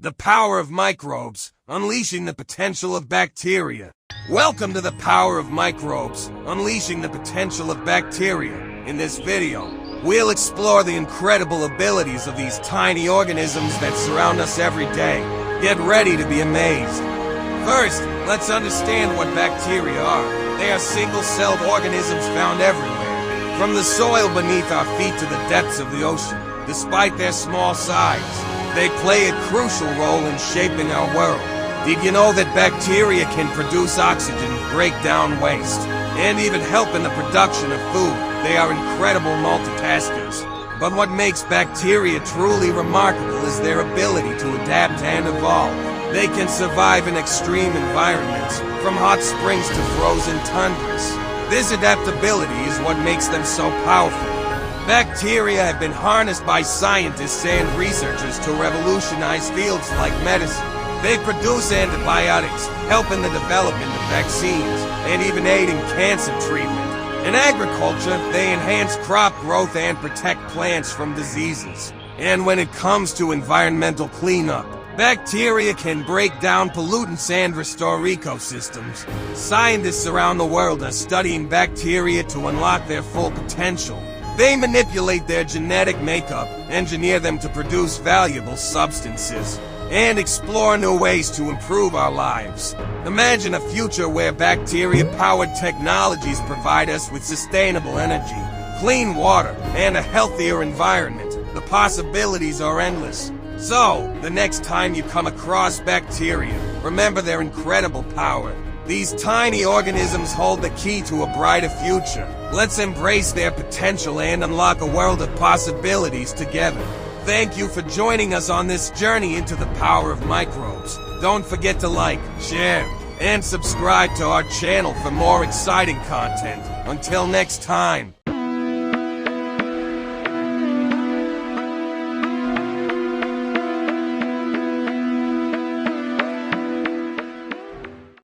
The power of microbes, unleashing the potential of bacteria. Welcome to the power of microbes, unleashing the potential of bacteria. In this video, we'll explore the incredible abilities of these tiny organisms that surround us every day. Get ready to be amazed. First, let's understand what bacteria are. They are single-celled organisms found everywhere, from the soil beneath our feet to the depths of the ocean. Despite their small size, they play a crucial role in shaping our world. Did you know that bacteria can produce oxygen, break down waste, and even help in the production of food? They are incredible multitaskers. But what makes bacteria truly remarkable is their ability to adapt and evolve. They can survive in extreme environments, from hot springs to frozen tundras. This adaptability is what makes them so powerful. Bacteria have been harnessed by scientists and researchers to revolutionize fields like medicine. They produce antibiotics, help in the development of vaccines, and even aid in cancer treatment. In agriculture, they enhance crop growth and protect plants from diseases. And when it comes to environmental cleanup, bacteria can break down pollutants and restore ecosystems. Scientists around the world are studying bacteria to unlock their full potential. They manipulate their genetic makeup, engineer them to produce valuable substances, and explore new ways to improve our lives. Imagine a future where bacteria-powered technologies provide us with sustainable energy, clean water, and a healthier environment. The possibilities are endless. So, the next time you come across bacteria, remember their incredible power. These tiny organisms hold the key to a brighter future. Let's embrace their potential and unlock a world of possibilities together. Thank you for joining us on this journey into the power of microbes. Don't forget to like, share, and subscribe to our channel for more exciting content. Until next time.